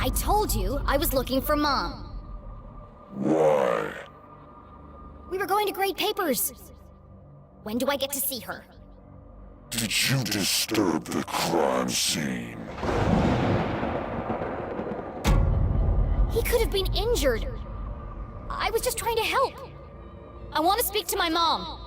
I told you I was looking for Mom. Why? We were going to grade papers. When do I get to see her? Did you disturb the crime scene? He could have been injured. I was just trying to help. I want to speak to my mom.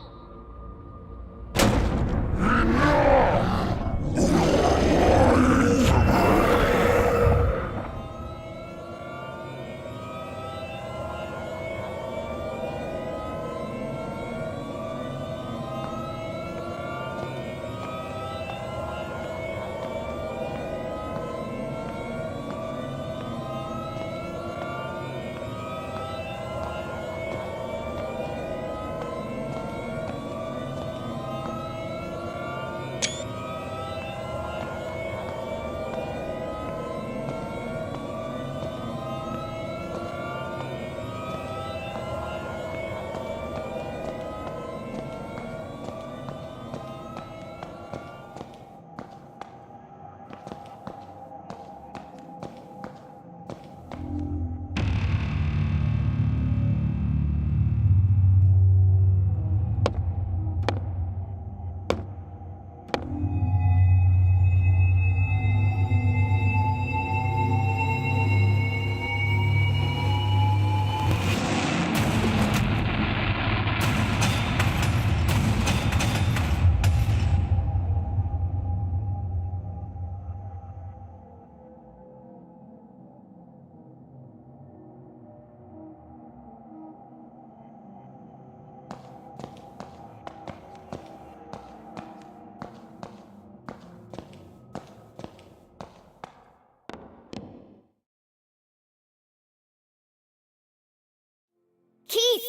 Keith!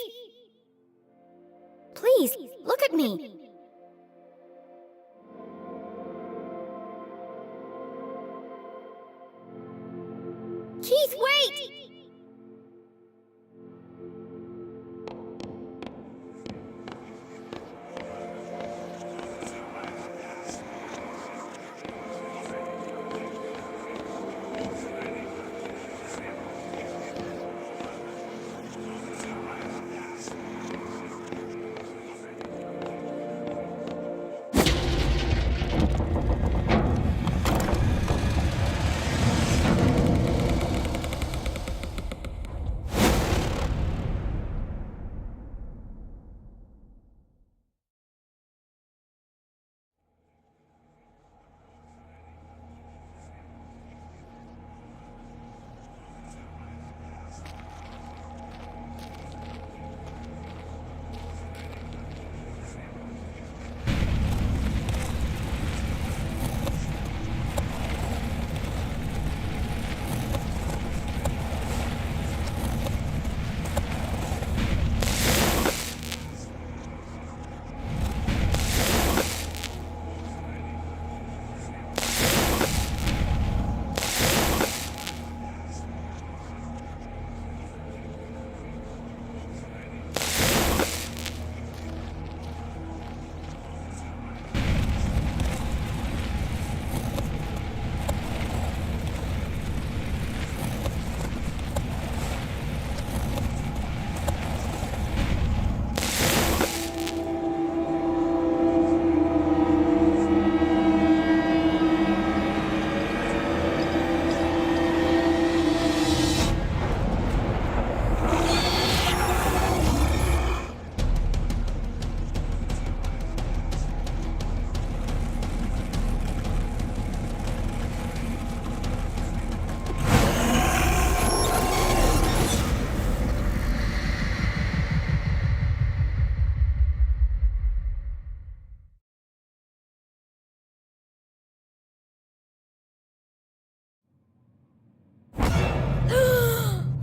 Please, look at me. Keith, wait!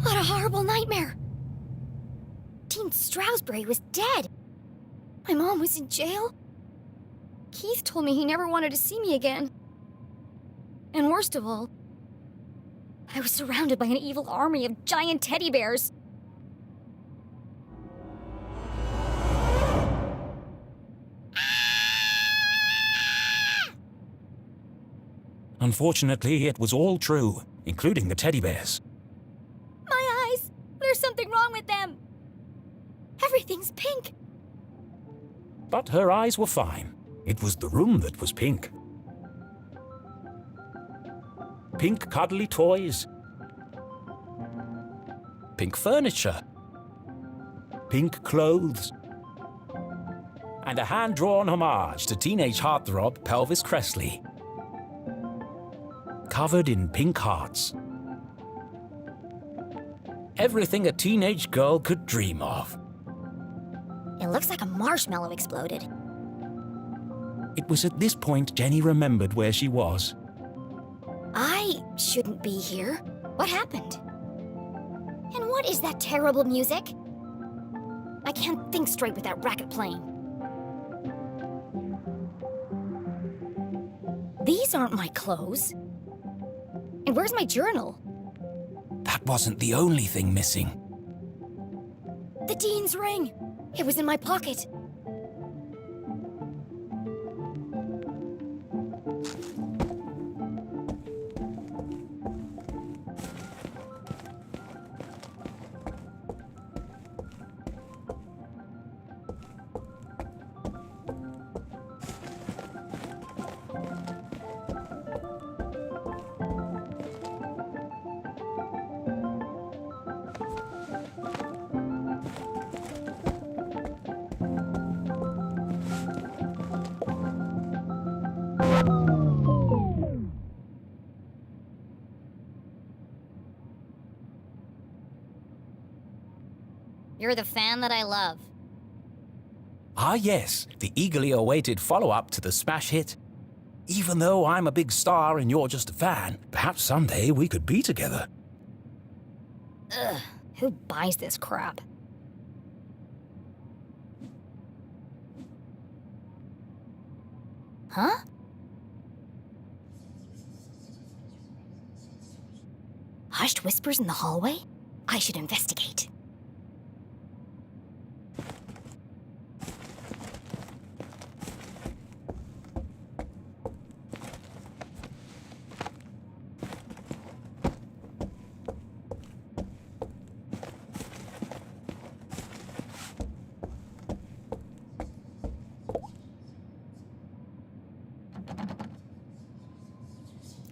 What a horrible nightmare! Dean Stroudsbury was dead. My mom was in jail. Keith told me he never wanted to see me again. And worst of all, I was surrounded by an evil army of giant teddy bears. Unfortunately, it was all true. including the teddy bears. My eyes! There's something wrong with them! Everything's pink! But her eyes were fine. It was the room that was pink. Pink cuddly toys. Pink furniture. Pink clothes. And a hand-drawn homage to teenage heartthrob Pelvis Cressley. Covered in pink hearts. Everything a teenage girl could dream of. It looks like a marshmallow exploded. It was at this point Jenny remembered where she was. I shouldn't be here. What happened? And what is that terrible music? I can't think straight with that racket playing. These aren't my clothes. And where's my journal? That wasn't the only thing missing. The dean's ring! It was in my pocket. You're the fan that I love. Ah yes, the eagerly awaited follow-up to the smash hit. Even though I'm a big star and you're just a fan, perhaps someday we could be together. Ugh, who buys this crap? Huh? Hushed whispers in the hallway? I should investigate.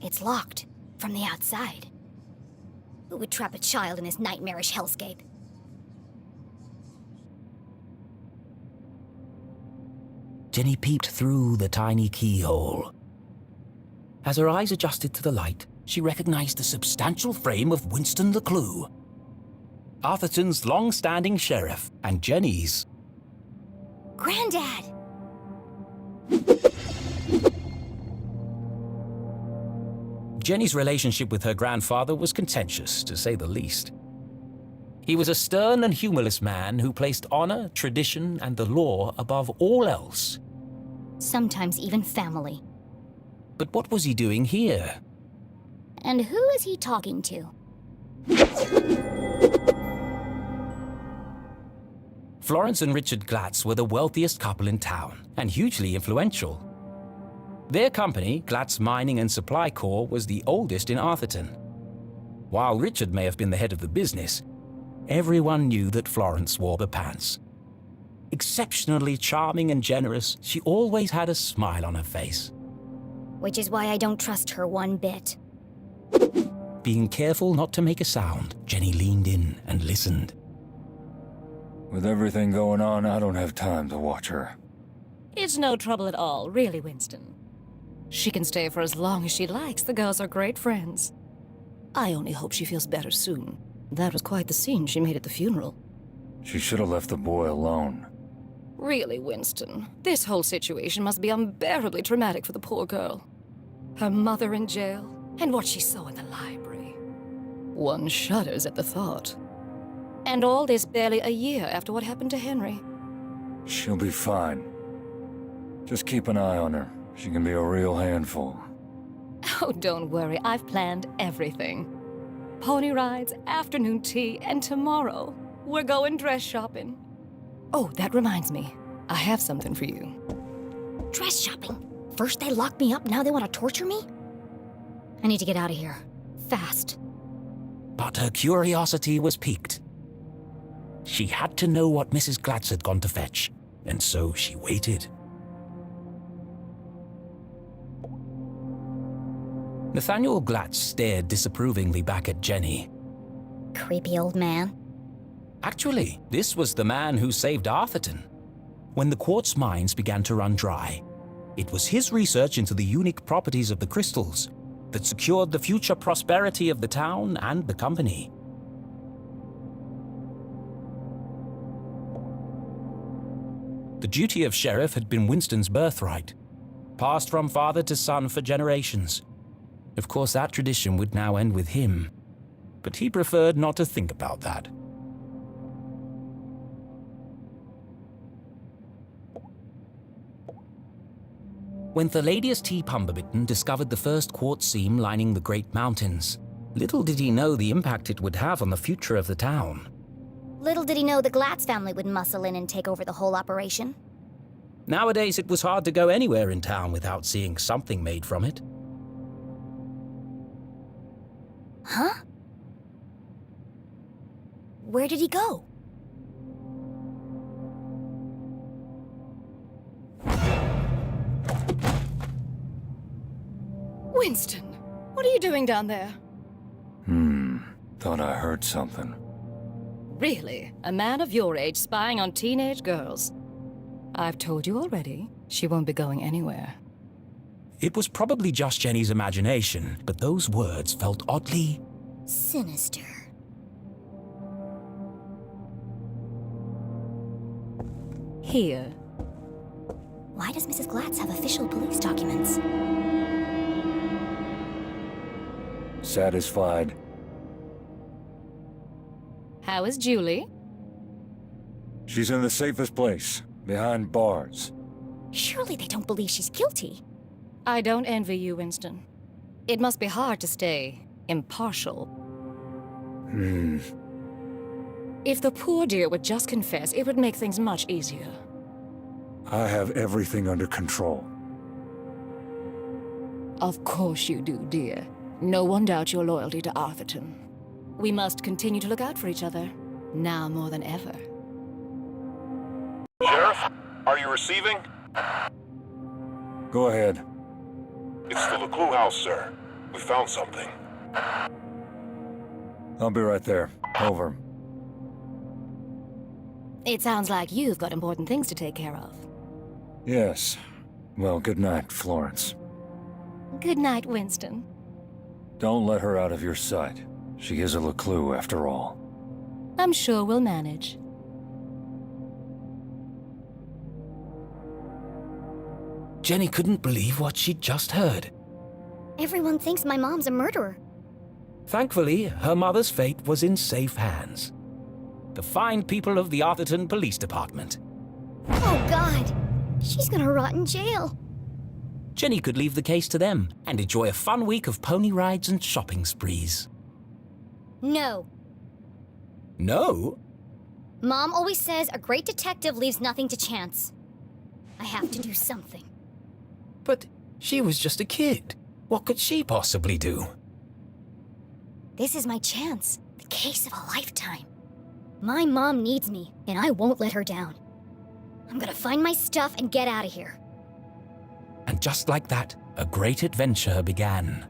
It's locked from the outside. Who would trap a child in this nightmarish hellscape? Jenny peeped through the tiny keyhole. As her eyes adjusted to the light, she recognized the substantial frame of Winston LeClue, Arthurton's long-standing sheriff, and Jenny's. Granddad! Jenny's relationship with her grandfather was contentious, to say the least. He was a stern and humorless man who placed honor, tradition, and the law above all else. Sometimes even family. But what was he doing here? And who is he talking to? Florence and Richard Glatz were the wealthiest couple in town, and hugely influential. Their company, Glatz Mining and Supply Corps, was the oldest in Arthurton. While Richard may have been the head of the business, everyone knew that Florence wore the pants. Exceptionally charming and generous, she always had a smile on her face. Which is why I don't trust her one bit. Being careful not to make a sound, Jenny leaned in and listened. With everything going on, I don't have time to watch her. It's no trouble at all, really, Winston. She can stay for as long as she likes. The girls are great friends. I only hope she feels better soon. That was quite the scene she made at the funeral. She should have left the boy alone. Really, Winston, this whole situation must be unbearably traumatic for the poor girl. Her mother in jail, and what she saw in the library. One shudders at the thought. And all this barely a year after what happened to Henry. She'll be fine. Just keep an eye on her. She can be a real handful. Oh, don't worry, I've planned everything. Pony rides, afternoon tea, and tomorrow, we're going dress shopping. Oh, that reminds me. I have something for you. Dress shopping? First they locked me up, now they want to torture me? I need to get out of here. fast. But her curiosity was piqued. She had to know what Mrs. Glatz had gone to fetch, and so she waited. Nathaniel Glatz stared disapprovingly back at Jenny. Creepy old man. Actually, this was the man who saved Arthurton. When the quartz mines began to run dry, it was his research into the unique properties of the crystals that secured the future prosperity of the town and the company. The duty of sheriff had been Winston's birthright, passed from father to son for generations. Of course, that tradition would now end with him, but he preferred not to think about that. When Thalladius T. Pumberbitten discovered the first quartz seam lining the Great Mountains, little did he know the impact it would have on the future of the town. Little did he know the Glatz family would muscle in and take over the whole operation. Nowadays, it was hard to go anywhere in town without seeing something made from it. Huh? Where did he go? Winston, what are you doing down there? Thought I heard something. Really? A man of your age spying on teenage girls? I've told you already, she won't be going anywhere. It was probably just Jenny's imagination, but those words felt oddly Sinister. Here. Why does Mrs. Glatz have official police documents? Satisfied? How is Julie? She's in the safest place, behind bars. Surely they don't believe she's guilty. I don't envy you, Winston. It must be hard to stay impartial. If the poor dear would just confess, it would make things much easier. I have everything under control. Of course you do, dear. No one doubts your loyalty to Arthurton. We must continue to look out for each other, now more than ever. Sheriff, are you receiving? Go ahead. It's the LeClue house, sir. We found something. I'll be right there. Over. It sounds like you've got important things to take care of. Yes. Well, good night, Florence. Good night, Winston. Don't let her out of your sight. She is a LeClue, after all. I'm sure we'll manage. Jenny couldn't believe what she'd just heard. Everyone thinks my mom's a murderer. Thankfully, her mother's fate was in safe hands. The fine people of the Arthurton Police Department. Oh, God. She's gonna rot in jail. Jenny could leave the case to them and enjoy a fun week of pony rides and shopping sprees. No. No? Mom always says a great detective leaves nothing to chance. I have to do something. But she was just a kid. What could she possibly do? This is my chance. The case of a lifetime. My mom needs me, and I won't let her down. I'm gonna find my stuff and get out of here. And just like that, a great adventure began.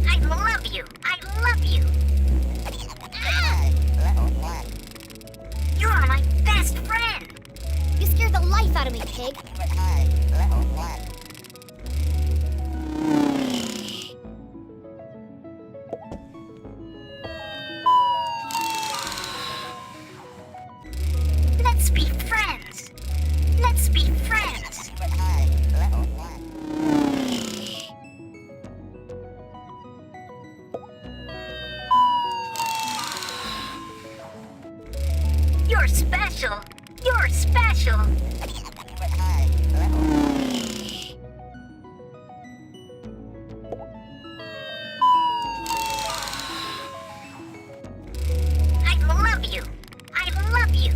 I love you! I love you! You're my best friend! You scared the life out of me, pig! Let's be friends! Let's be friends! You're special! You're special! I love you! I love you!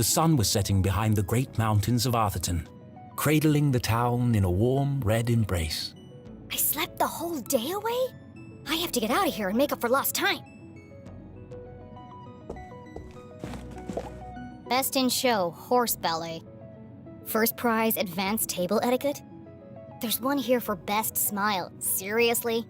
The sun was setting behind the great mountains of Arthurton, cradling the town in a warm red embrace. I slept the whole day away? I have to get out of here and make up for lost time. Best in show, horse ballet. First prize, advanced table etiquette. There's one here for best smile. Seriously?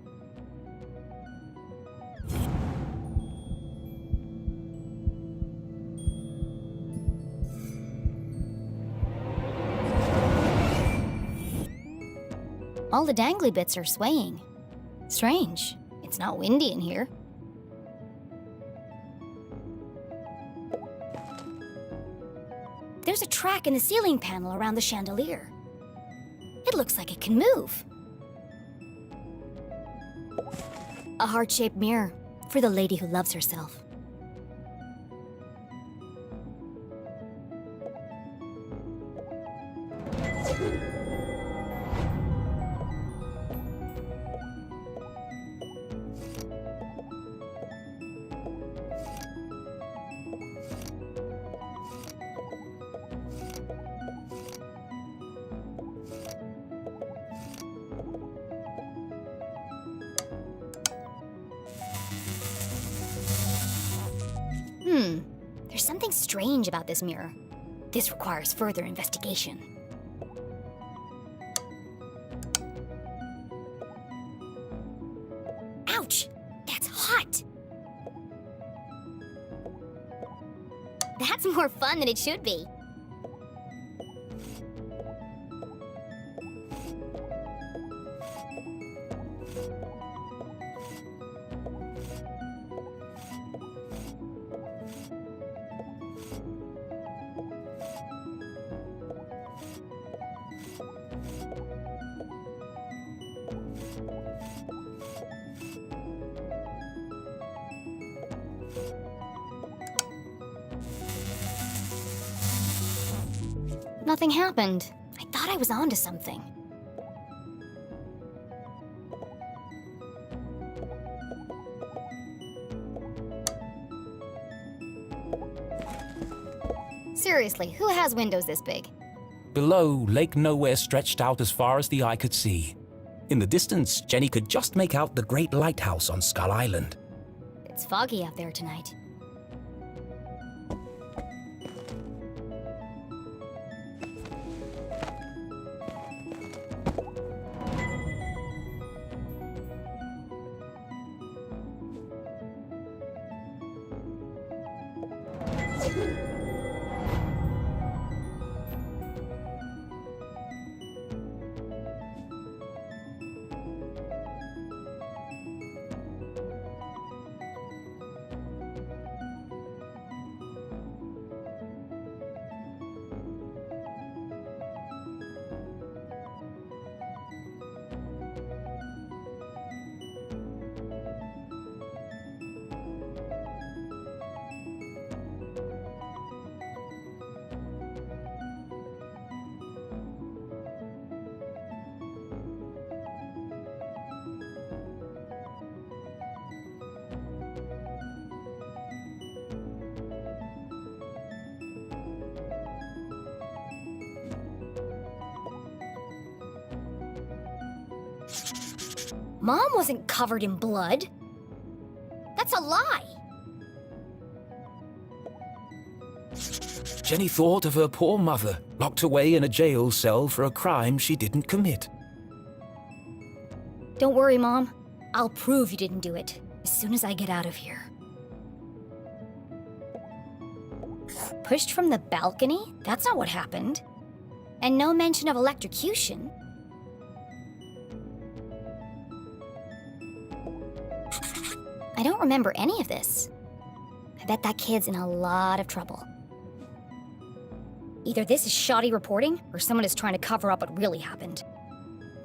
All the dangly bits are swaying. Strange. It's not windy in here. There's a track in the ceiling panel around the chandelier. It looks like it can move. A heart-shaped mirror for the lady who loves herself. There's something strange about this mirror. This requires further investigation. Ouch! That's hot! That's more fun than it should be. Nothing happened. I thought I was onto something. Seriously, who has windows this big? Below, Lake Nowhere stretched out as far as the eye could see. In the distance, Jenny could just make out the great lighthouse on Skull Island. It's foggy out there tonight. Mom wasn't covered in blood. That's a lie. Jenny thought of her poor mother, locked away in a jail cell for a crime she didn't commit. Don't worry, Mom. I'll prove you didn't do it as soon as I get out of here. Pushed from the balcony? That's not what happened. And no mention of electrocution. I don't remember any of this. I bet that kid's in a lot of trouble. Either this is shoddy reporting, or someone is trying to cover up what really happened.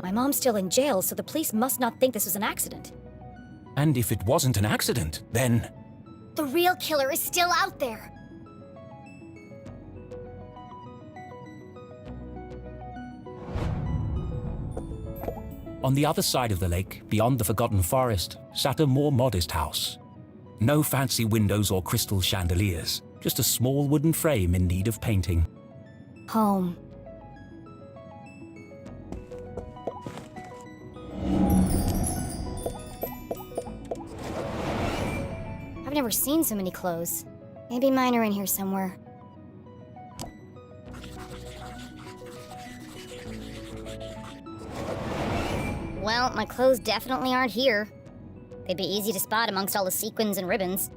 My mom's still in jail, so the police must not think this was an accident. And if it wasn't an accident, then... The real killer is still out there! On the other side of the lake, beyond the Forgotten Forest, sat a more modest house. No fancy windows or crystal chandeliers, just a small wooden frame in need of painting. Home. I've never seen so many clothes. Maybe mine are in here somewhere. Well, my clothes definitely aren't here. They'd be easy to spot amongst all the sequins and ribbons.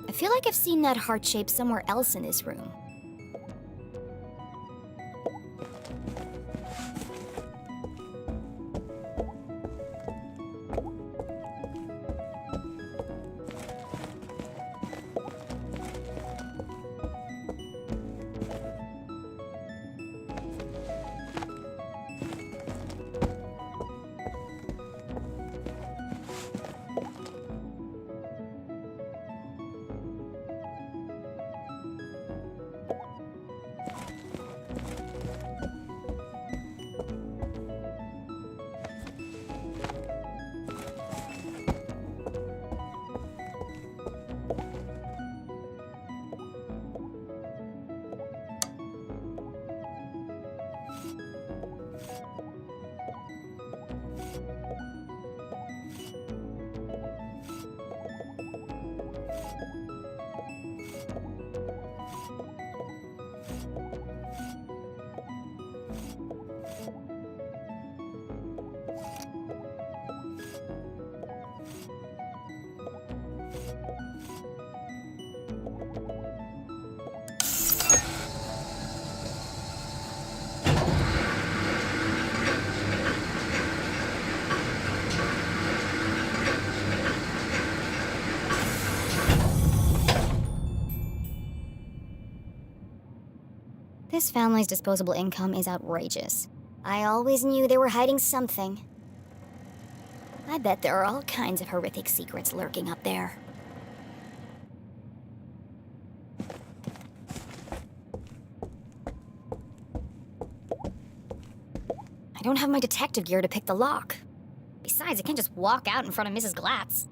I feel like I've seen that heart shape somewhere else in this room. This family's disposable income is outrageous. I always knew they were hiding something. I bet there are all kinds of horrific secrets lurking up there. I don't have my detective gear to pick the lock. Besides, I can't just walk out in front of Mrs. Glatz.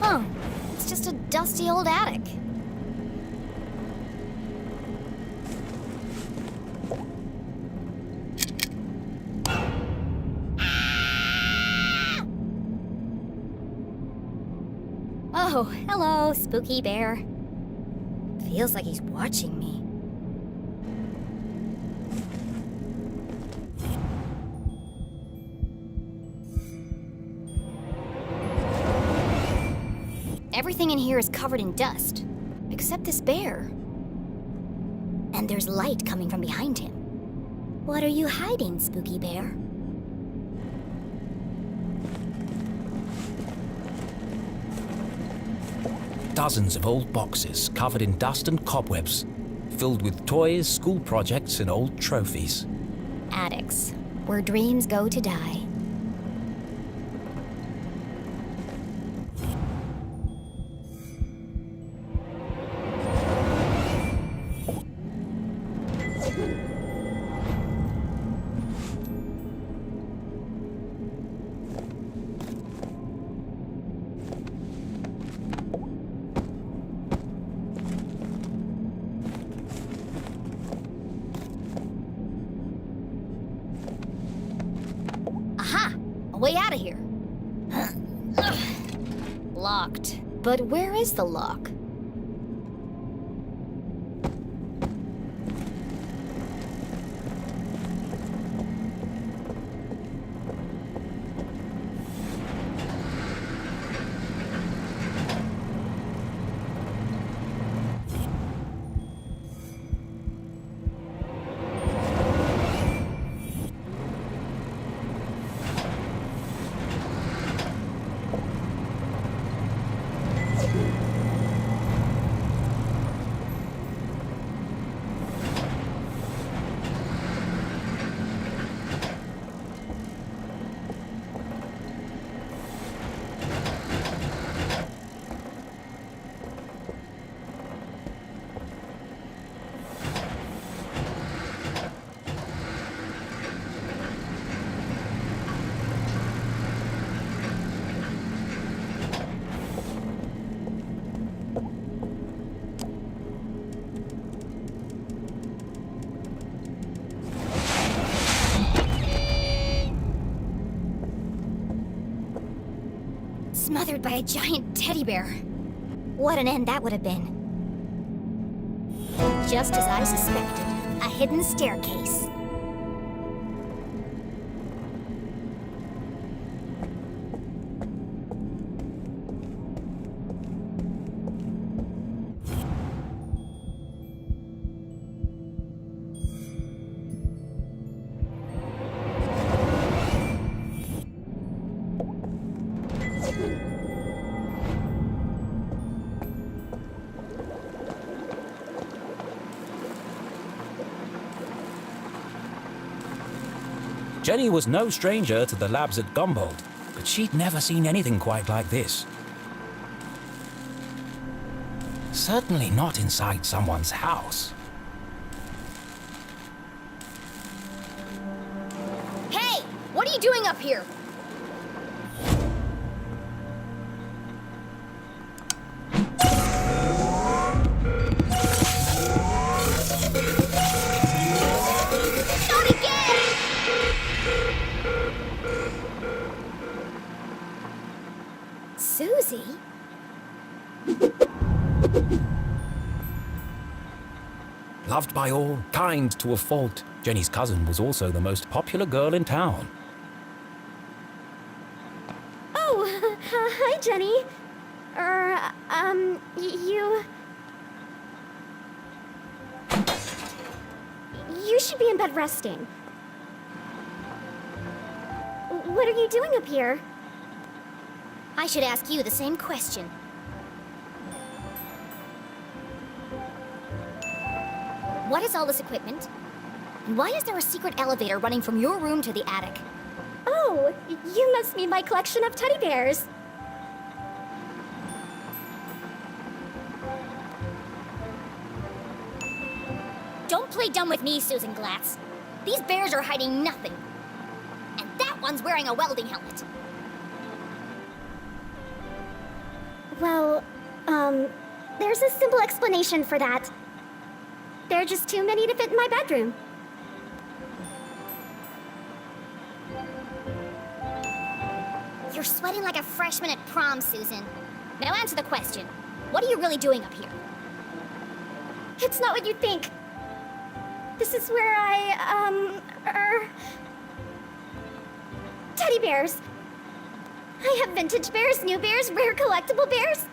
Oh, it's just a dusty old attic. Oh, hello, spooky bear. Feels like he's watching me. Everything in here is covered in dust, except this bear. And there's light coming from behind him. What are you hiding, spooky bear? Dozens of old boxes covered in dust and cobwebs, filled with toys, school projects, and old trophies. Attics, where dreams go to die. Aha! A way out of here. Locked. But where is the lock? Smothered by a giant teddy bear. What an end that would have been. Just as I suspected, a hidden staircase. Jenny was no stranger to the labs at Gumboldt, but she'd never seen anything quite like this. Certainly not inside someone's house. Hey! What are you doing up here? Not again! Susie? Loved by all, kind to a fault, Jenny's cousin was also the most popular girl in town. Oh, hi, Jenny. You should be in bed resting. What are you doing up here? I should ask you the same question. What is all this equipment? And why is there a secret elevator running from your room to the attic? Oh, you must mean my collection of teddy bears. Don't play dumb with me, Susan Glatz. These bears are hiding nothing. And that one's wearing a welding helmet. Well, there's a simple explanation for that. There are just too many to fit in my bedroom. You're sweating like a freshman at prom, Susan. Now answer the question. What are you really doing up here? It's not what you think. This is where teddy bears. I have vintage bears, new bears, rare collectible bears.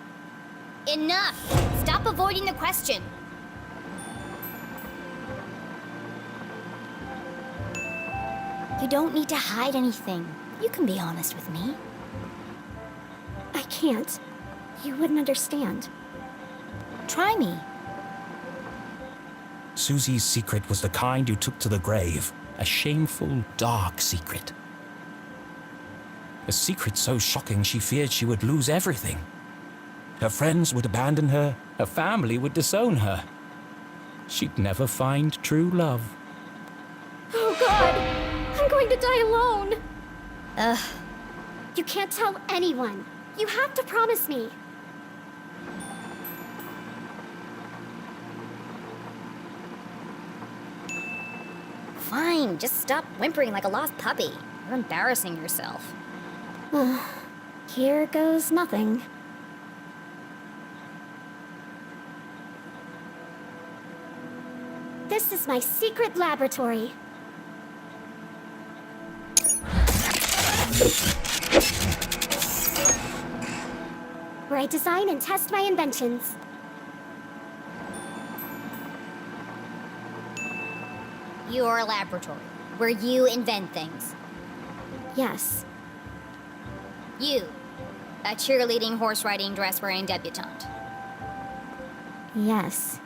Enough! Stop avoiding the question. You don't need to hide anything. You can be honest with me. I can't. You wouldn't understand. Try me. Susie's secret was the kind you took to the grave. A shameful, dark secret. A secret so shocking she feared she would lose everything. Her friends would abandon her. Her family would disown her. she'd never find true love. Oh God! I'm going to die alone! Ugh. You can't tell anyone. You have to promise me. Fine, just stop whimpering like a lost puppy. You're embarrassing yourself. Here goes nothing. This is my secret laboratory. Where I design and test my inventions. Your laboratory, where you invent things. Yes. You, a cheerleading, horse-riding, dress-wearing debutante. Yes.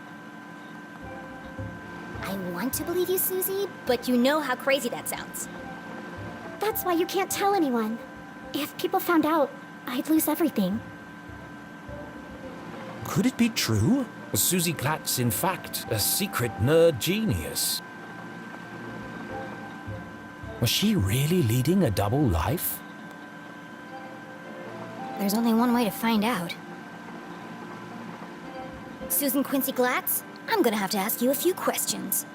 I want to believe you, Susie, but you know how crazy that sounds. That's why you can't tell anyone. If people found out, I'd lose everything. Could it be true? Was Susie Glatz, in fact, a secret nerd genius? Was she really leading a double life? There's only one way to find out. Susan Quincy Glatz, I'm gonna have to ask you a few questions.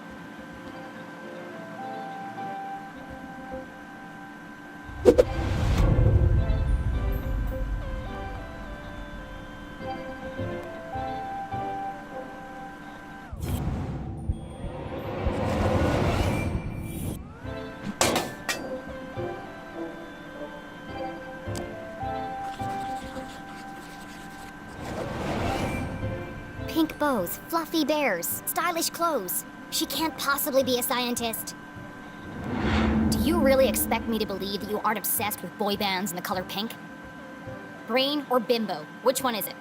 Pink bows, fluffy bears, stylish clothes. She can't possibly be a scientist. Do you really expect me to believe that you aren't obsessed with boy bands and the color pink? Brain or bimbo? Which one is it?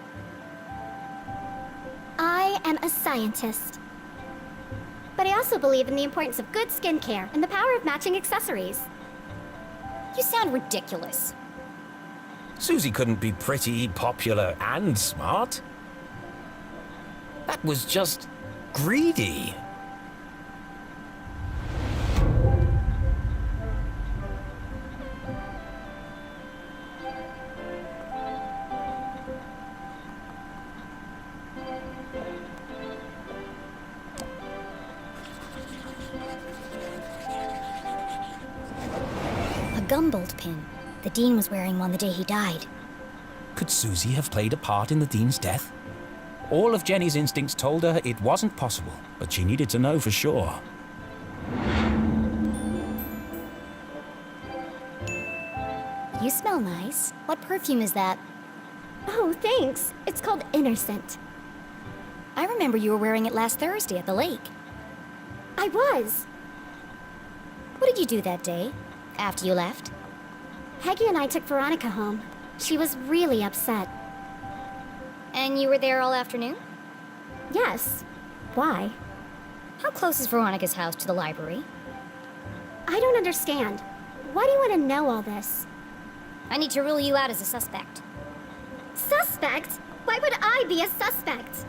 I am a scientist. But I also believe in the importance of good skincare and the power of matching accessories. You sound ridiculous. Susie couldn't be pretty, popular, and smart. That was just greedy. A gumbolt pin. The Dean was wearing one the day he died. Could Susie have played a part in the Dean's death? All of Jenny's instincts told her it wasn't possible, but she needed to know for sure. You smell nice. What perfume is that? Oh, thanks. It's called Inner Scent. I remember you were wearing it last Thursday at the lake. I was. What did you do that day, after you left? Peggy and I took Veronica home. She was really upset. And you were there all afternoon? Yes. Why? How close is Veronica's house to the library? I don't understand. Why do you want to know all this? I need to rule you out as a suspect. Suspect? Why would I be a suspect?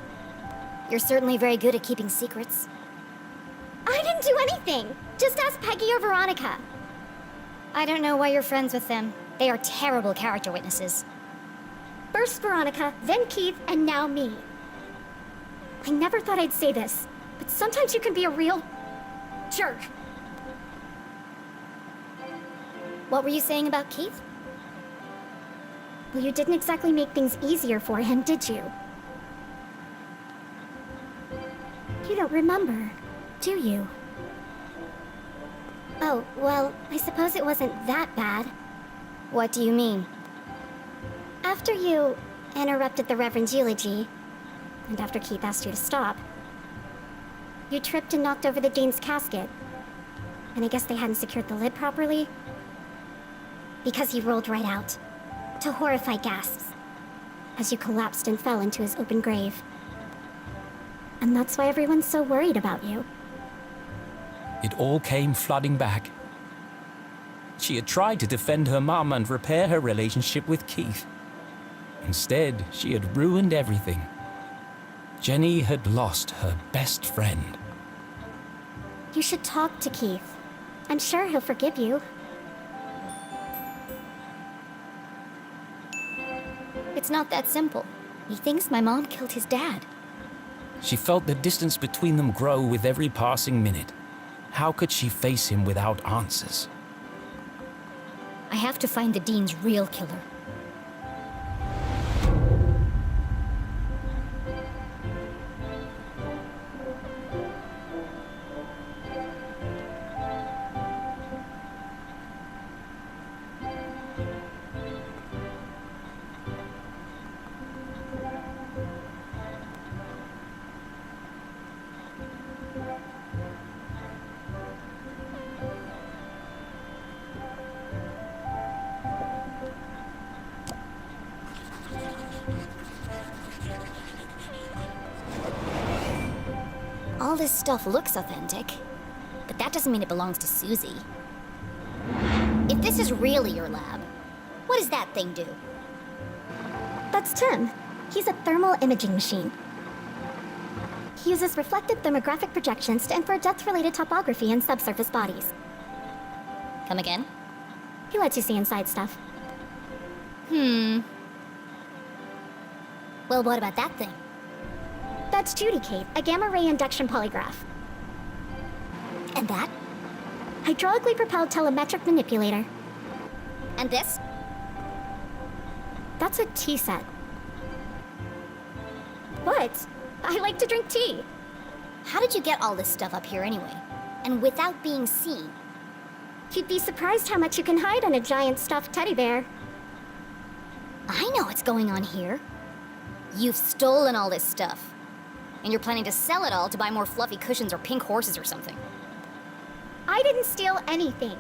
You're certainly very good at keeping secrets. I didn't do anything. Just ask Peggy or Veronica. I don't know why you're friends with them. They are terrible character witnesses. First Veronica, then Keith, and now me. I never thought I'd say this, but sometimes you can be a real jerk. What were you saying about Keith? Well, you didn't exactly make things easier for him, did you? You don't remember, do you? Oh, well, I suppose it wasn't that bad. What do you mean? After you interrupted the Reverend's eulogy, and after Keith asked you to stop, you tripped and knocked over the Dean's casket. And I guess they hadn't secured the lid properly. Because he rolled right out, to horrified gasps, as you collapsed and fell into his open grave. And that's why everyone's so worried about you. It all came flooding back. She had tried to defend her mum and repair her relationship with Keith. Instead, she had ruined everything. Jenny had lost her best friend. You should talk to Keith. I'm sure he'll forgive you. It's not that simple. He thinks my mom killed his dad. She felt the distance between them grow with every passing minute. How could she face him without answers? I have to find the Dean's real killer. All this stuff looks authentic, but that doesn't mean it belongs to Susie. If this is really your lab, what does that thing do? That's Tim. He's a thermal imaging machine. He uses reflected thermographic projections to infer depth-related topography in subsurface bodies. Come again? He lets you see inside stuff. Well, what about that thing? That's Judy Kate, a gamma-ray induction polygraph. And that? Hydraulically propelled telemetric manipulator. And this? That's a tea set. What? I like to drink tea. How did you get all this stuff up here anyway? And without being seen? You'd be surprised how much you can hide on a giant stuffed teddy bear. I know what's going on here. You've stolen all this stuff. And you're planning to sell it all to buy more fluffy cushions or pink horses or something. I didn't steal anything.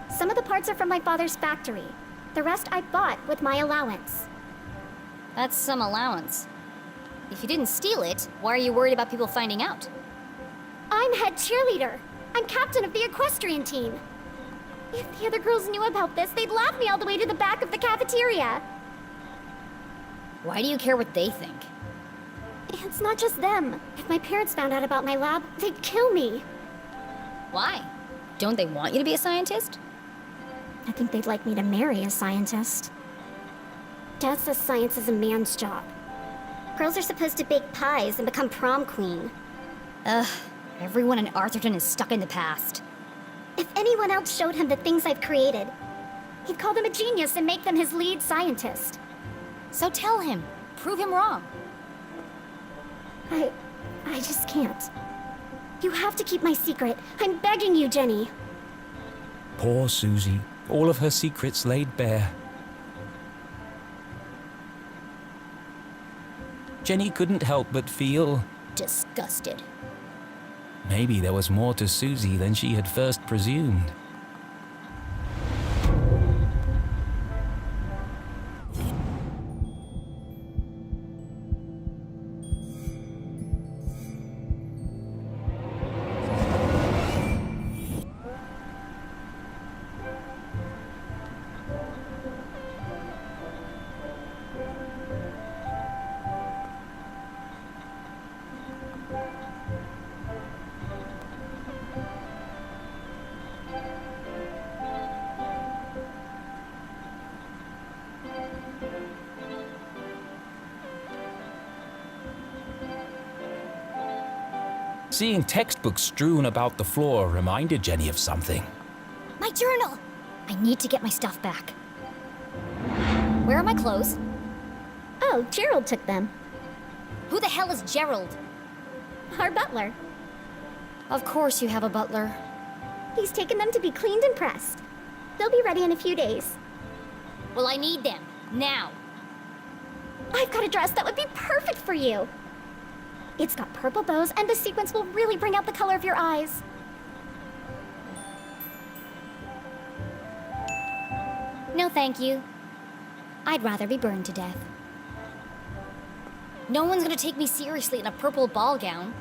Some of the parts are from my father's factory. The rest I bought with my allowance. That's some allowance. If you didn't steal it, why are you worried about people finding out? I'm head cheerleader. I'm captain of the equestrian team. If the other girls knew about this, they'd laugh me all the way to the back of the cafeteria. Why do you care what they think? It's not just them. If my parents found out about my lab, they'd kill me. Why? Don't they want you to be a scientist? I think they'd like me to marry a scientist. Dad says science is a man's job. Girls are supposed to bake pies and become prom queen. Ugh, everyone in Arthurton is stuck in the past. If anyone else showed him the things I've created, he'd call them a genius and make them his lead scientist. So tell him. Prove him wrong. I just can't. You have to keep my secret. I'm begging you, Jenny. Poor Susie, all of her secrets laid bare. Jenny couldn't help but feel Disgusted. maybe there was more to Susie than she had first presumed. Seeing textbooks strewn about the floor reminded Jenny of something. My journal! I need to get my stuff back. Where are my clothes? Oh, Gerald took them. Who the hell is Gerald? Our butler. Of course you have a butler. He's taken them to be cleaned and pressed. They'll be ready in a few days. Well, I need them. Now. I've got a dress that would be perfect for you. It's got purple bows, and the sequins will really bring out the color of your eyes. No, thank you. I'd rather be burned to death. No one's gonna take me seriously in a purple ball gown.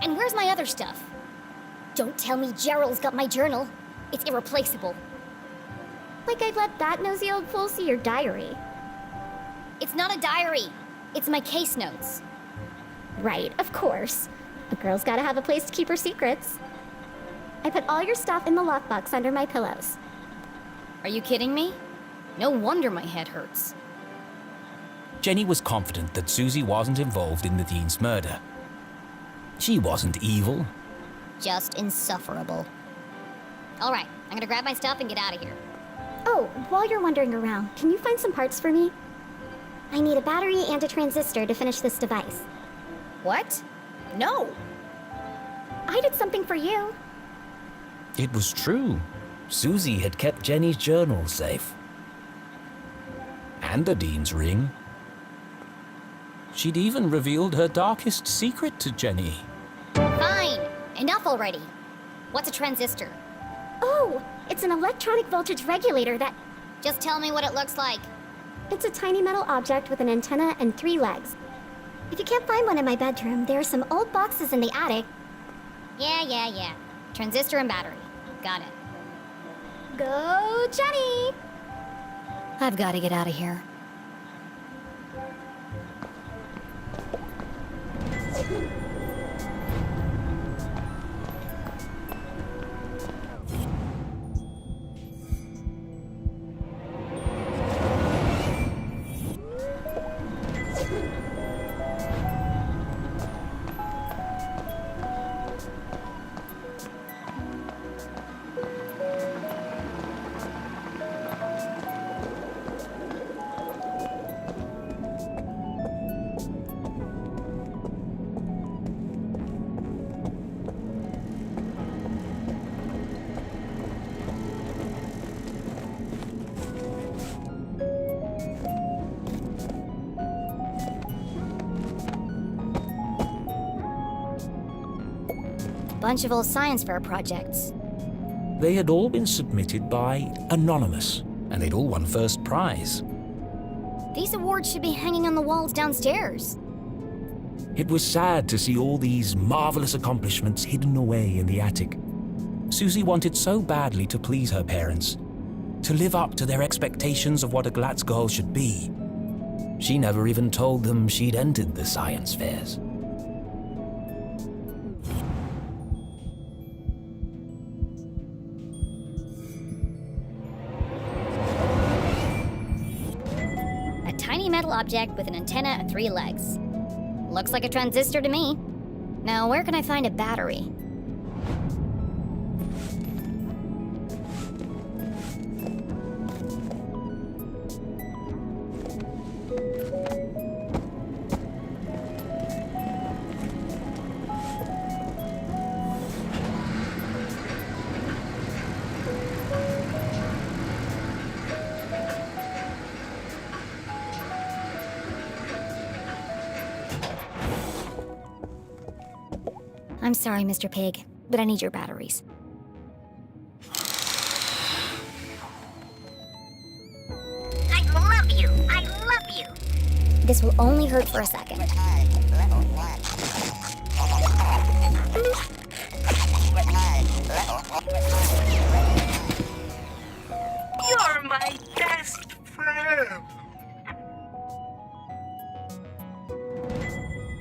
And where's my other stuff? Don't tell me Gerald's got my journal. It's irreplaceable. Like I'd let that nosy old fool see your diary. It's not a diary. It's my case notes. Right, of course. A girl's gotta have a place to keep her secrets. I put all your stuff in the lockbox under my pillows. Are you kidding me? No wonder my head hurts. Jenny was confident that Susie wasn't involved in the Dean's murder. She wasn't evil. Just insufferable. All right, I'm gonna grab my stuff and get out of here. Oh, while you're wandering around, can you find some parts for me? I need a battery and a transistor to finish this device. What? No! I did something for you. It was true. Susie had kept Jenny's journal safe. And the Dean's ring. She'd even revealed her darkest secret to Jenny. Fine! Enough already! What's a transistor? Oh, it's an electronic voltage regulator that... Just tell me what it looks like. It's a tiny metal object with an antenna and 3 legs. If you can't find one in my bedroom, there are some old boxes in the attic. Yeah. Transistor and battery. Got it. Go, Jenny! I've got to get out of here. Bunch of old science fair projects. They had all been submitted by Anonymous, and they'd all won first prize. These awards should be hanging on the walls downstairs. It was sad to see all these marvelous accomplishments hidden away in the attic. Susie wanted so badly to please her parents, to live up to their expectations of what a Glatz girl should be. She never even told them she'd entered the science fairs. A tiny metal object with an antenna and 3 legs. Looks like a transistor to me. Now, where can I find a battery? I'm sorry, Mr. Pig, but I need your batteries. I love you! I love you! This will only hurt for a second. You're my best friend.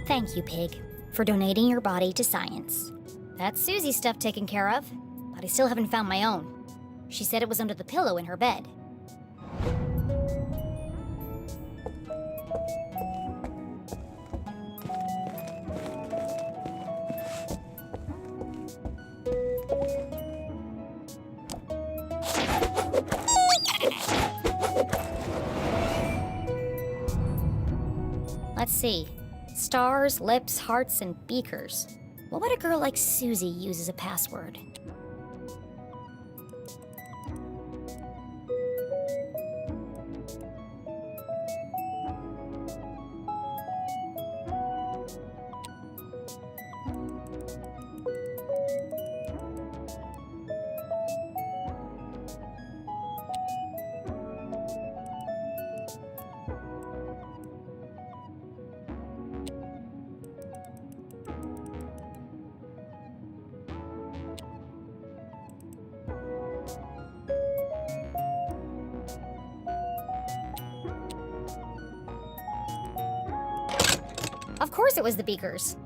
Thank you, Pig, for donating your body to science. That's Susie's stuff taken care of, but I still haven't found my own. She said it was under the pillow in her bed. Let's see. Stars, lips, hearts, and beakers. What would a girl like Susie use as a password? course it was the beakers.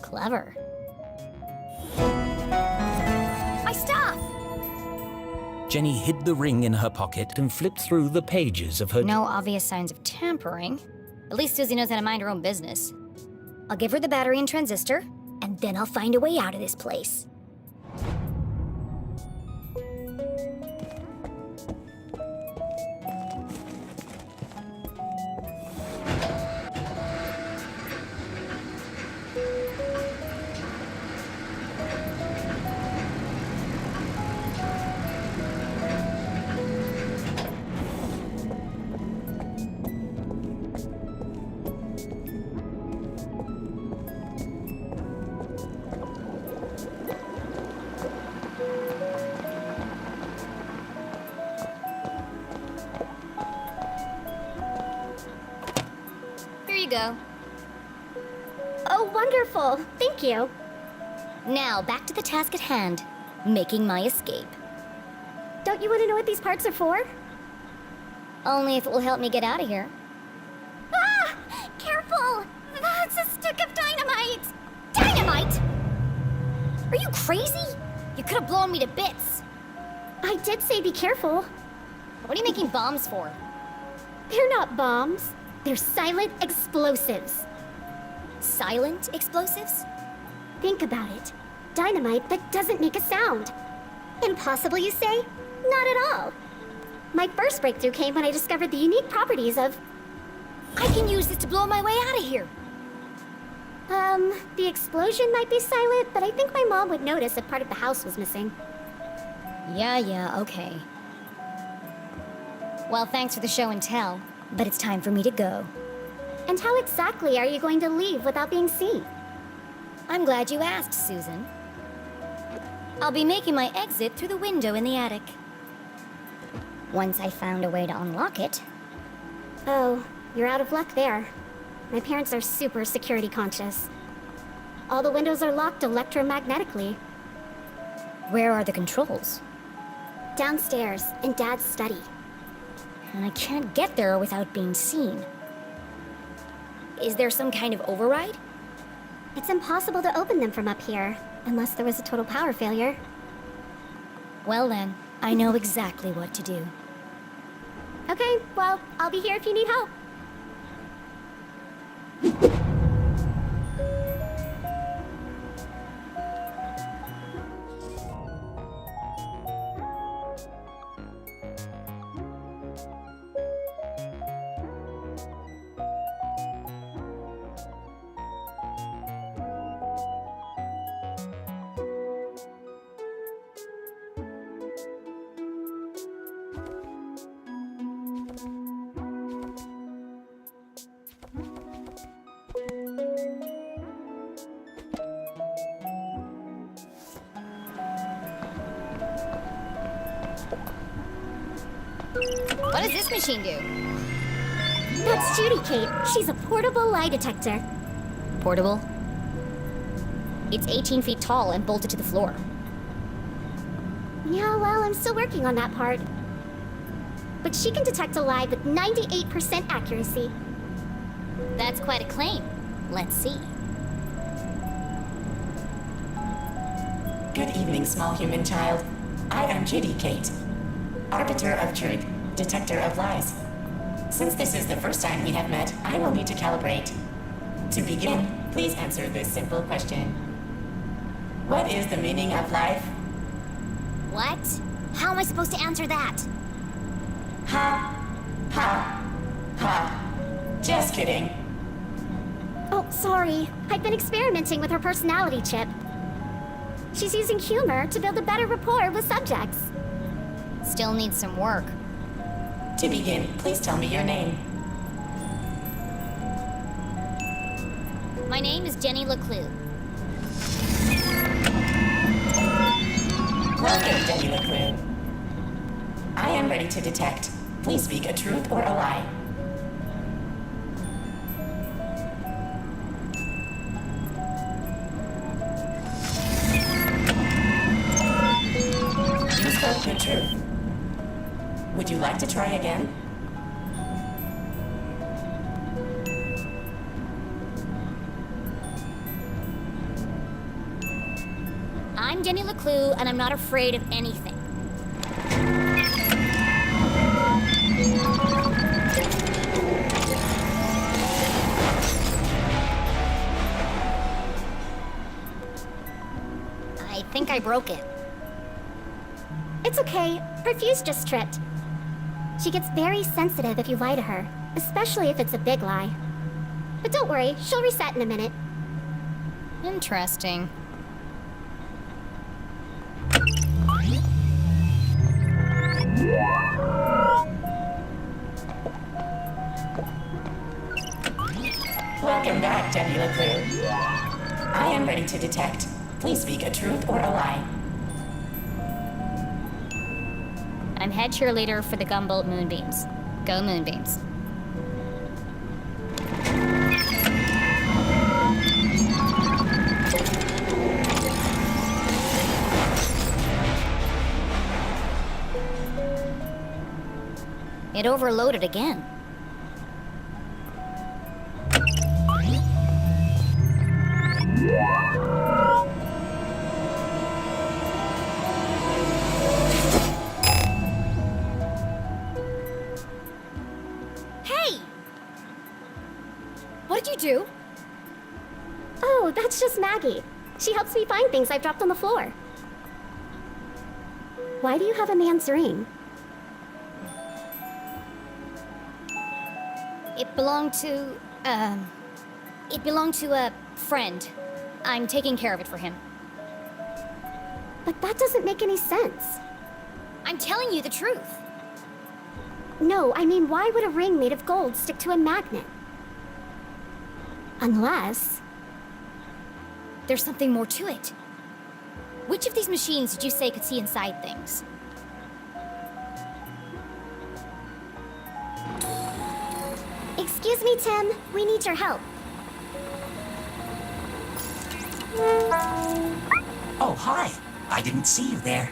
Clever. My stuff! Jenny hid the ring in her pocket and flipped through the pages of her... No obvious signs of tampering. At least Susie knows how to mind her own business. I'll give her the battery and transistor, and then I'll find a way out of this place. Here you go. Oh, wonderful. Thank you. Now, back to the task at hand. Making my escape. Don't you want to know what these parts are for? Only if it will help me get out of here. Ah! Careful! That's a stick of dynamite! Dynamite? Are you crazy? You could have blown me to bits. I did say be careful. What are you making bombs for? They're not bombs. They're silent explosives. Silent explosives? Think about it. Dynamite that doesn't make a sound. Impossible, you say? Not at all. My first breakthrough came when I discovered the unique properties of... I can use this to blow my way out of here. The explosion might be silent, but I think my mom would notice if part of the house was missing. Yeah, okay. Well, thanks for the show and tell, but it's time for me to go. And how exactly are you going to leave without being seen? I'm glad you asked, Susan. I'll be making my exit through the window in the attic. Once I found a way to unlock it. Oh, you're out of luck there. My parents are super security conscious. All the windows are locked electromagnetically. Where are the controls? Downstairs, in Dad's study. And I can't get there without being seen. Is there some kind of override? It's impossible to open them from up here, unless there was a total power failure. Well then, I know exactly what to do. Okay, well, I'll be here if you need help. What does this machine do? That's Judy, Kate. She's a portable lie detector. Portable? It's 18 feet tall and bolted to the floor. Yeah, well, I'm still working on that part. But she can detect a lie with 98% accuracy. That's quite a claim. Let's see. Good evening, small human child. I am Judy Kate, arbiter of truth, detector of lies. Since this is the first time we have met, I will need to calibrate. To begin, please answer this simple question. What is the meaning of life? What? How am I supposed to answer that? Ha, ha, ha. Just kidding. Oh, sorry. I've been experimenting with her personality chip. She's using humor to build a better rapport with subjects. Still needs some work. To begin, please tell me your name. My name is Jenny LeClue. Welcome, Jenny LeClue. I am ready to detect. Please speak a truth or a lie. You spoke the truth. Would you like to try again? I'm Jenny LeClue, and I'm not afraid of anything. I think I broke it. It's okay. Her fuse just tripped. She gets very sensitive if you lie to her, especially if it's a big lie. But don't worry, she'll reset in a minute. Interesting. Welcome back, Jenny LeClue. I am ready to detect. Please speak a truth or a lie. I'm head cheerleader for the Gumboldt Moonbeams. Go Moonbeams. It overloaded again. Hey! What did you do? Oh, that's just Maggie. She helps me find things I've dropped on the floor. Why do you have a man's ring? It belonged to a friend. I'm taking care of it for him. But that doesn't make any sense. I'm telling you the truth. No, I mean, why would a ring made of gold stick to a magnet? Unless... There's something more to it. Which of these machines did you say could see inside things? Excuse me, Tim. We need your help. Oh, hi. I didn't see you there.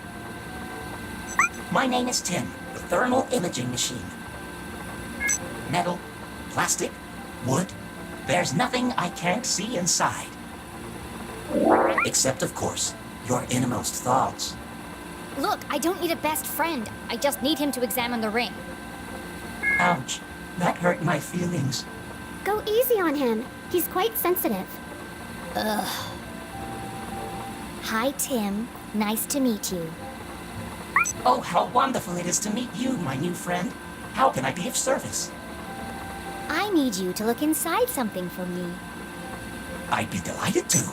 My name is Tim, the thermal imaging machine. Metal, plastic, wood. There's nothing I can't see inside. Except, of course, your innermost thoughts. Look, I don't need a best friend. I just need him to examine the ring. Ouch. That hurt my feelings. Go easy on him. He's quite sensitive. Hi, Tim. Nice to meet you. Oh, how wonderful it is to meet you, my new friend. How can I be of service? I need you to look inside something for me. I'd be delighted to.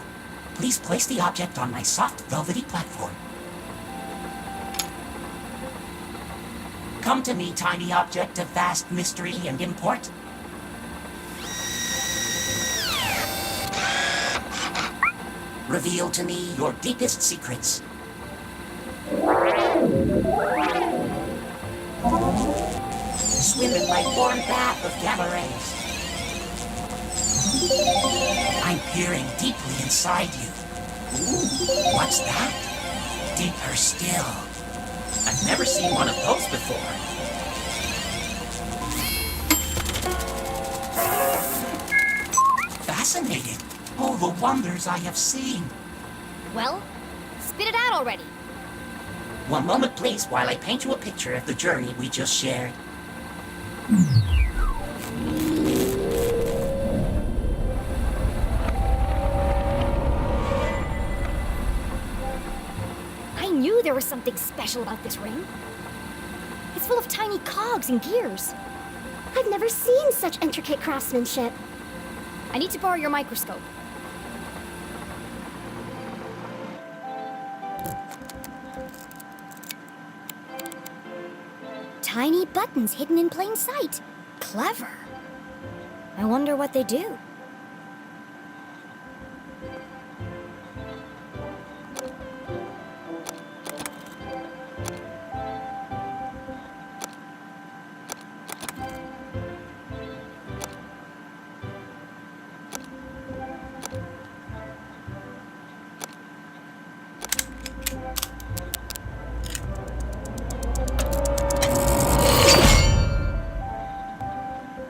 Please place the object on my soft, velvety platform. Come to me, tiny object of vast mystery and import. Reveal to me your deepest secrets. Swim in my warm bath of gamma rays. I'm peering deeply inside you. Ooh, what's that? Deeper still. I've never seen one of those before. Fascinating. Oh, the wonders I have seen. Well, spit it out already. One moment, please, while I paint you a picture of the journey we just shared. I knew there was something special about this ring. It's full of tiny cogs and gears. I've never seen such intricate craftsmanship. I need to borrow your microscope. Tiny buttons hidden in plain sight. Clever. I wonder what they do.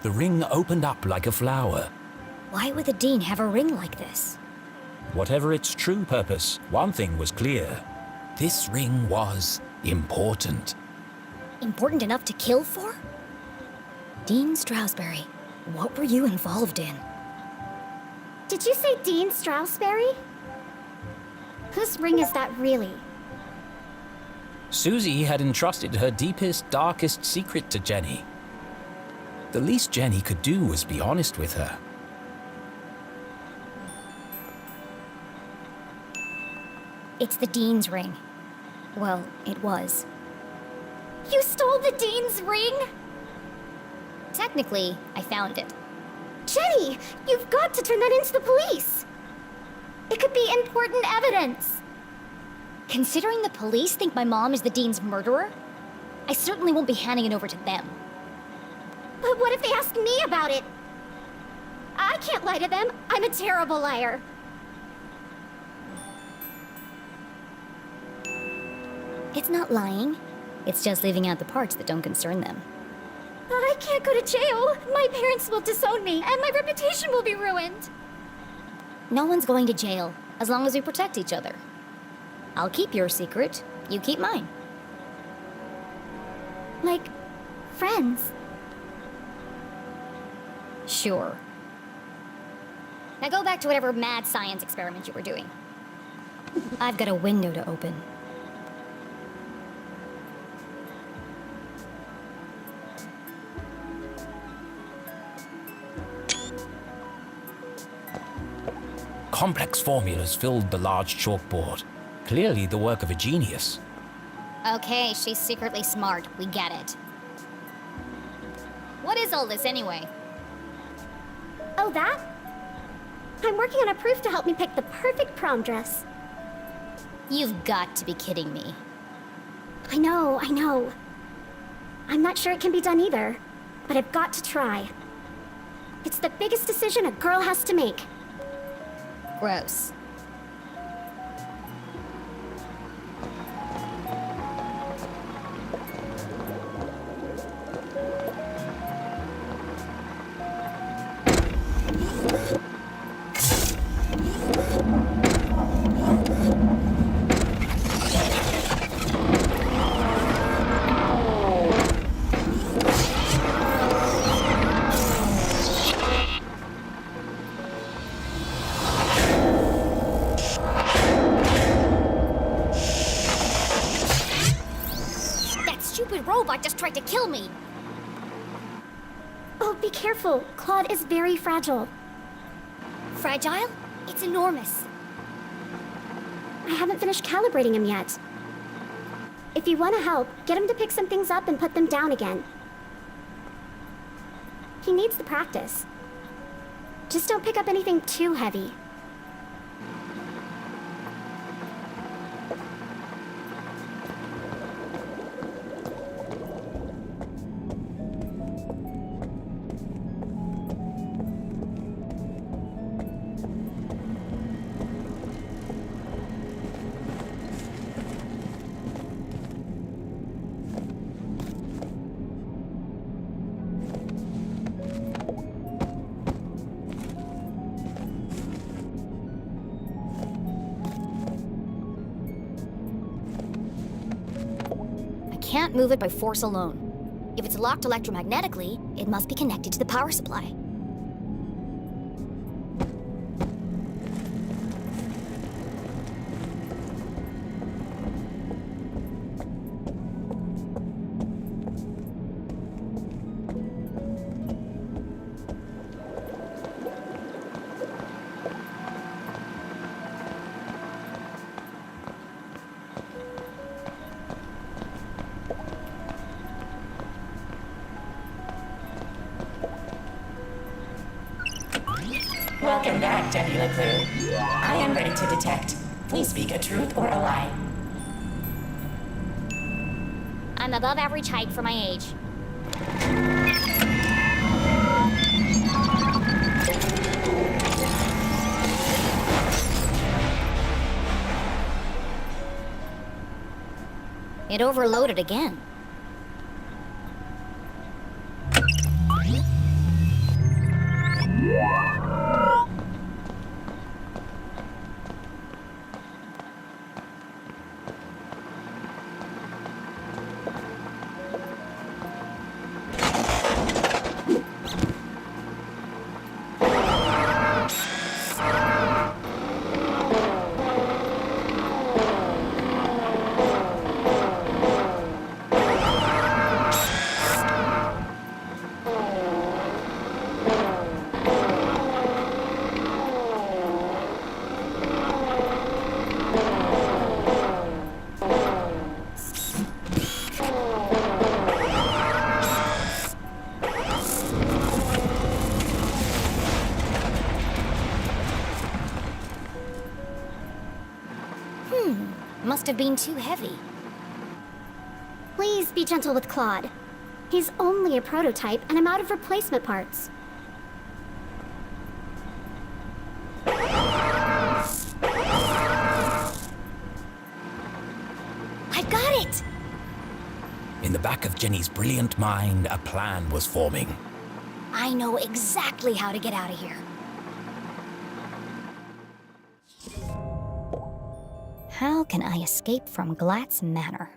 The ring opened up like a flower. Why would the Dean have a ring like this? whatever its true purpose, one thing was clear. This ring was important. Important enough to kill for? Dean Stroudsbury, what were you involved in? Did you say Dean Stroudsbury? Whose ring is that really? Susie had entrusted her deepest, darkest secret to Jenny. The least Jenny could do was be honest with her. It's the Dean's ring. Well, it was. You stole the Dean's ring? Technically, I found it. Jenny, you've got to turn that into the police. It could be important evidence. Considering the police think my mom is the Dean's murderer, I certainly won't be handing it over to them. But what if they ask me about it? I can't lie to them. I'm a terrible liar. It's not lying. It's just leaving out the parts that don't concern them. I can't go to jail. My parents will disown me, and my reputation will be ruined. No one's going to jail, as long as we protect each other. I'll keep your secret, you keep mine. Like, friends. Sure. Now go back to whatever mad science experiment you were doing. I've got a window to open. Complex formulas filled the large chalkboard. Clearly the work of a genius. Okay, she's secretly smart. We get it. What is all this anyway? Oh, that? I'm working on a proof to help me pick the perfect prom dress. You've got to be kidding me. I know. I'm not sure it can be done either, but I've got to try. It's the biggest decision a girl has to make. Gross. Robot just tried to kill me! Oh, be careful. Claude is very fragile. Fragile? It's enormous. I haven't finished calibrating him yet. If you want to help, get him to pick some things up and put them down again. He needs the practice. Just don't pick up anything too heavy. Can't move it by force alone. If it's locked electromagnetically, it must be connected to the power supply. Welcome back, Deputy LeClue. I am ready to detect. Please speak a truth or a lie. I'm above average height for my age. It overloaded again. Must have been too heavy. Please be gentle with Claude. He's only a prototype, and I'm out of replacement parts. I got it! In the back of Jenny's brilliant mind, a plan was forming. I know exactly how to get out of here. How can I escape from Glatz Manor?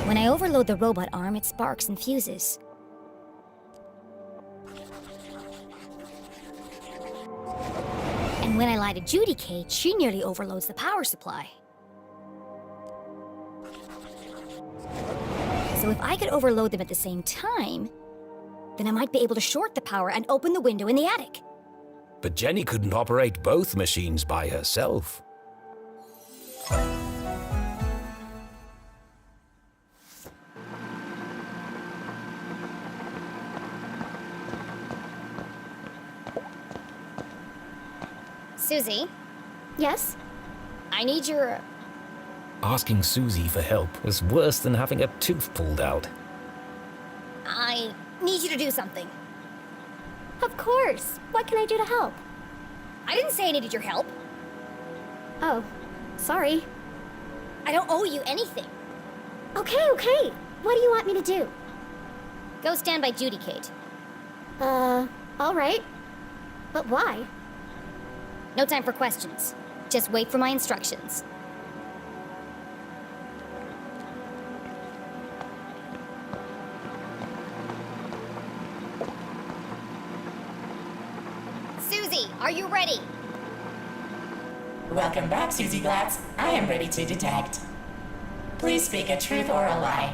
When I overload the robot arm, it sparks and fuses. And when I light adjudicate, she nearly overloads the power supply. So if I could overload them at the same time, then I might be able to short the power and open the window in the attic. But Jenny couldn't operate both machines by herself. Susie, Yes? I need your... Asking Susie for help was worse than having a tooth pulled out. I need you to do something. Of course. What can I do to help? I didn't say I needed your help. Oh, sorry. I don't owe you anything. Okay, okay. What do you want me to do? Go stand by Judy, Kate. All right. But why? No time for questions. Just wait for my instructions. Susie, are you ready? Welcome back, Susie Glatz. I am ready to detect. Please speak a truth or a lie.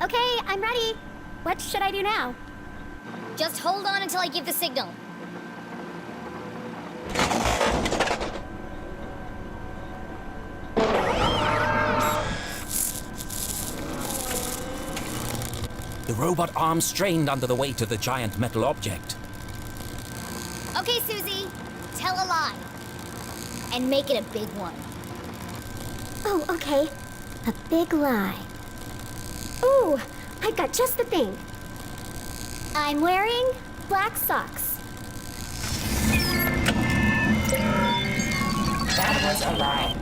Okay, I'm ready. What should I do now? Just hold on until I give the signal. The robot arm strained under the weight of the giant metal object. Okay, Susie. Tell a lie. And make it a big one. Oh, okay. A big lie. Ooh, I've got just the thing. I'm wearing black socks. That was a lie.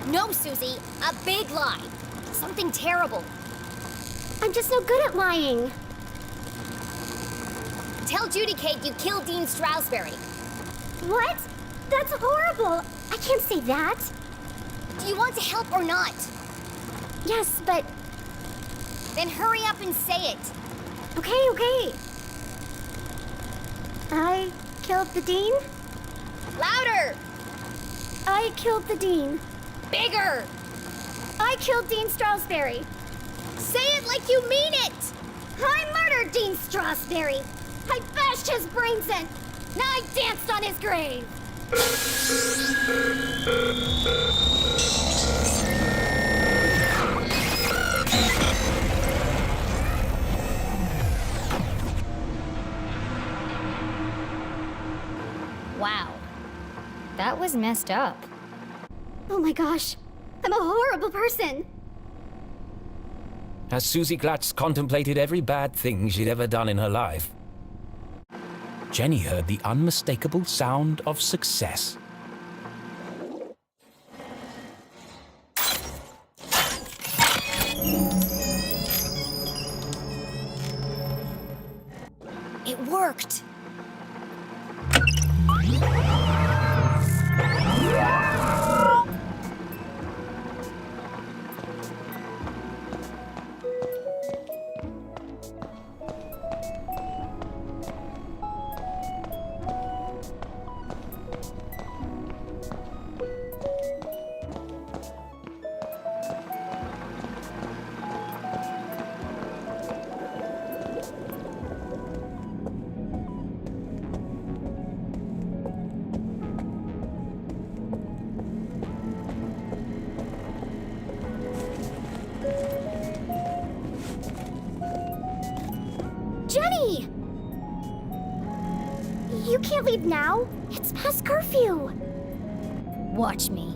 No, Susie. A big lie. Something terrible. I'm just no good at lying. Tell Judy Kate you killed Dean Stroudsbury. What? That's horrible. I can't say that. Do you want to help or not? Yes, but... Then hurry up and say it. Okay, okay. I killed the Dean? Louder! I killed the Dean. Bigger! I killed Dean Stroudsbury. Say it like you mean it! I murdered Dean Stroudsbury. I bashed his brains in. Now I danced on his grave. Wow. That was messed up. Oh my gosh. I'm a horrible person. As Susie Glatz contemplated every bad thing she'd ever done in her life, Jenny heard the unmistakable sound of success. It worked. can't leave now. It's past curfew. Watch me.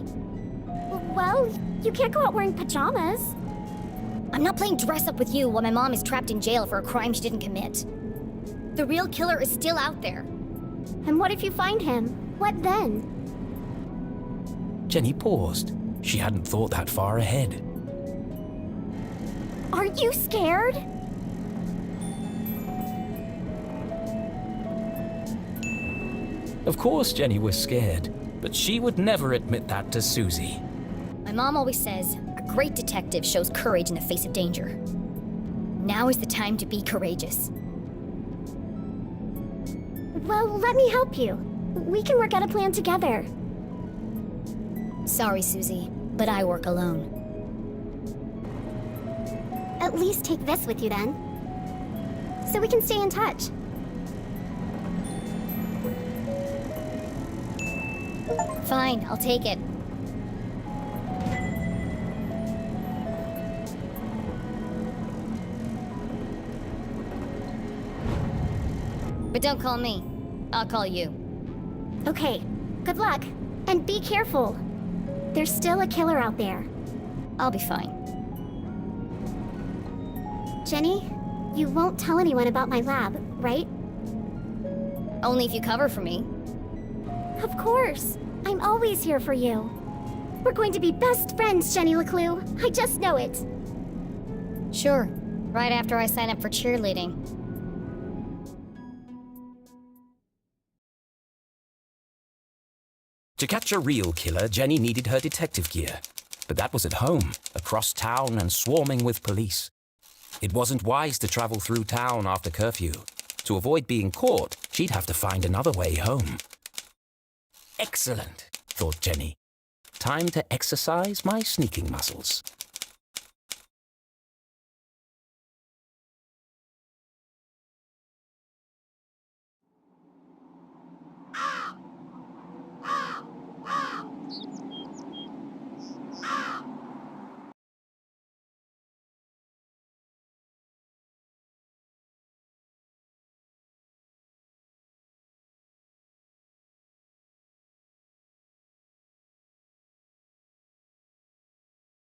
Well, you can't go out wearing pajamas. I'm not playing dress up with you while my mom is trapped in jail for a crime she didn't commit. The real killer is still out there. And what if you find him? What then? Jenny paused. She hadn't thought that far ahead. Aren't you scared? Of course Jenny was scared, but she would never admit that to Susie. My mom always says, a great detective shows courage in the face of danger. Now is the time to be courageous. Well, let me help you. We can work out a plan together. Sorry, Susie, but I work alone. At least take this with you then. So we can stay in touch. Fine, I'll take it. But don't call me. I'll call you. Okay, good luck. And be careful. There's still a killer out there. I'll be fine. Jenny, you won't tell anyone about my lab, right? Only if you cover for me. Of course. I'm always here for you. We're going to be best friends, Jenny LeClue. I just know it. Sure. Right after I sign up for cheerleading. To catch a real killer, Jenny needed her detective gear. But that was at home, across town and swarming with police. It wasn't wise to travel through town after curfew. To avoid being caught, she'd have to find another way home. Excellent, thought Jenny. Time to exercise my sneaking muscles.